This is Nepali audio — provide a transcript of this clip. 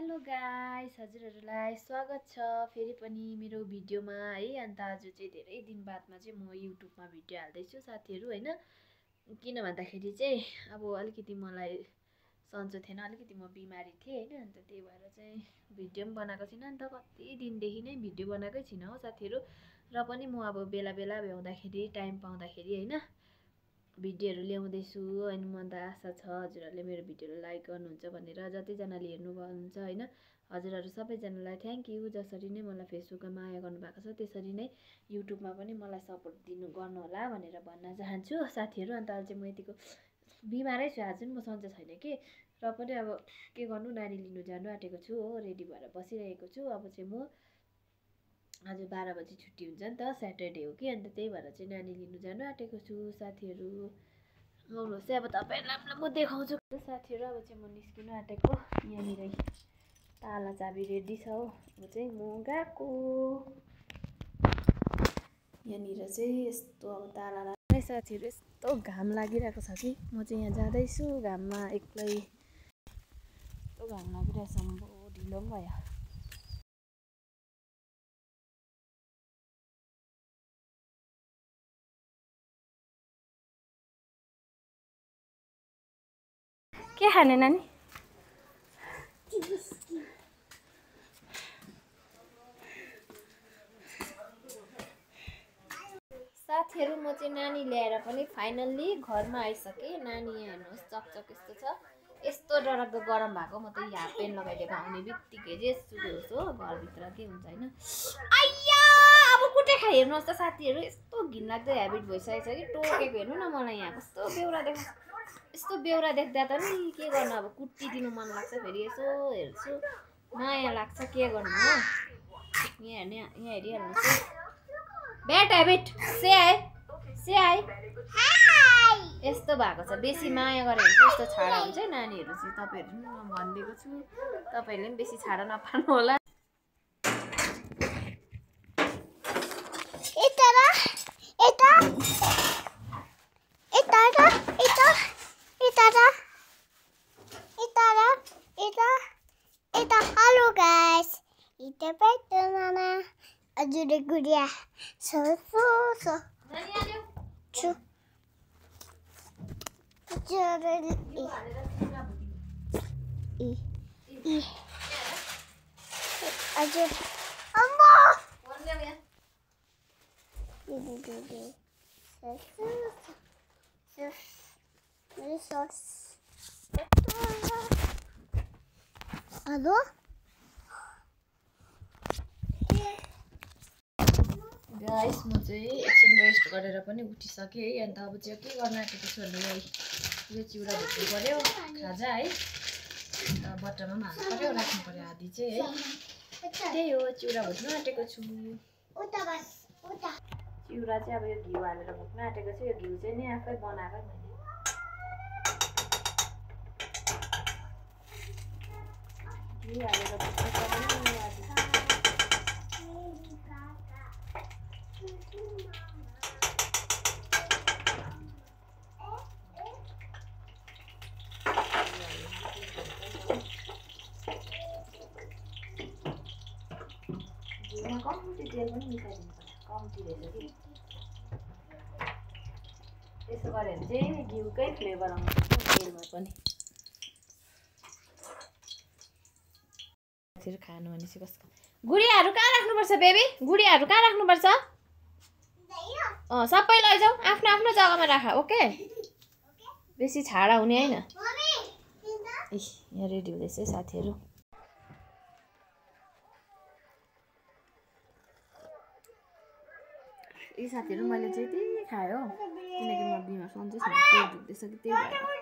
हेलो गाइस, हजुरहरूलाई स्वागत छ फेरि पनि मेरो भिडियोमा है। अन्त आज चाहिँ धेरै दिन बादमा चाहिँ म युट्युबमा भिडियो हाल्दैछु साथीहरू हैन। किन भन्दाखेरि चाहिँ अब अलिकति मलाई सन्चो थिएन, अलिकति म बिमारी थिएँ हैन। अन्त त्यही भएर चाहिँ भिडियो पनि बनाएको छैन। अन्त कति दिनदेखि नै भिडियो बनाएकै छैन हो साथीहरू। र पनि म अब बेला बेला भ्याउँदाखेरि टाइम पाउँदाखेरि हैन भिडियोहरू ल्याउँदैछु। अनि मलाई त आशा छ हजुरहरूले मेरो भिडियोलाई लाइक गर्नुहुन्छ भनेर। जतिजनाले हेर्नुहुन्छ हैन, हजुरहरू सबैजनालाई थ्याङ्क यू। जसरी नै मलाई फेसबुकमा माया गर्नुभएको छ त्यसरी नै युट्युबमा पनि मलाई सपोर्ट गर्नु होला भनेर भन्न चाहन्छु साथीहरू। अन्त अहिले चाहिँ म यतिको बिमारै छु, आज पनि म सन्चो छैन कि। र पनि अब के गर्नु, नानी लिनु जानु आँटेको छु हो, रेडी भएर बसिरहेको छु। अब चाहिँ म आज 12 बजी छुट्टी हुन्छ नि त, स्याटरडे हो कि। अन्त त्यही भएर चाहिँ नानी लिनु जानु आँटेको छु साथीहरू। आउनुहोस् है, अब तपाईँहरूलाई म देखाउँछु साथीहरू। अब चाहिँ म निस्किनु आँटेको, यहाँनिर ताला चाबी रेडी छ हो। अब चाहिँ म गएको यहाँनिर चाहिँ यस्तो अब ताला लाग्ने साथीहरू। यस्तो घाम लागिरहेको छ कि म चाहिँ यहाँ जाँदैछु घाममा एक्लै। यस्तो घाम लागिरहेछ, म ढिलो पनि भयो। के खाने नानी? साथीहरू म चाहिँ नानी ल्याएर पनि फाइनल्ली घरमा आइसकेँ। नानी यहाँ हेर्नुहोस् चकचक यस्तो छ, यस्तो डरलाग्दो गरम भएको। म त हाफ पेन्ट लगाइदिएको आउने बित्तिकै जे सुकोस् हो, घरभित्र के हुन्छ होइन। आइया अब कुटे खाइ हेर्नुहोस् त साथीहरू, यस्तो घिनलाग्दो ह्याबिट भइसकेको छ कि टोकेको। हेर्नु न मलाई यहाँ कस्तो बेउरा देख्छ, यस्तो बेउरा देख्दा त नि के गर्नु, अब कुट्टिदिनु मन लाग्छ। फेरि यसो हेर्छु माया लाग्छ, के गर्नु हो। यहाँ हेर्ने, यहाँ हेरिहाल्नुहोस्। ब्याड ह्याबिट, से आइ यस्तो भएको छ। बेसी माया गऱ्यो भने चाहिँ यस्तो छाडा हुन्छ है नानीहरू चाहिँ। तपाईँहरू पनि भनिदिएको छु, तपाईँहरूले पनि बेसी छाडा नपार्नु होला। Hello guys, it's Nana. Ajure guria. So. Chu. Ajure. Amma. Hello? Guys म चाहिँ एकछिन रेस्ट गरेर पनि उठिसकेँ है। अन्त अब चाहिँ के गर्न आँटेको छु भने यो चिउरा भुट्नु पऱ्यो, खाजा है। अन्त बट्टामा पनि हाल्नु पऱ्यो, राख्नु पऱ्यो आधी चाहिँ है। त्यही हो, चिउरा भुट्नु आँटेको छु। चिउरा चाहिँ अब यो घिउ हालेर भुट्नु आँटेको छु। यो घिउ चाहिँ नि आफै बनाएको मैले। घिउ हालेर भुट्नु पर्यो। घिउमा कम्ती तेल पनि मिसाइदिनु पर्छ, कम्ती रहेछ कि। त्यसो गऱ्यो भने चाहिँ घिउकै फ्लेभर आउँछ तेलमा पनि। फेरि खानु भनेपछि कसको गुडियाहरू कहाँ राख्नुपर्छ बेबी? गुडियाहरू कहाँ राख्नुपर्छ? सबै लैजाऊ, आफ्नो आफ्नो जग्गामा राख, ओके? बेसी छाडा हुने होइन। यहाँ रेडी हुँदैछ है साथीहरू। यी साथीहरू मैले चाहिँ त्यही खायो किनकि म बिमार सन्चै छैन, पेट दुख्दैछ कि त्यही भएर।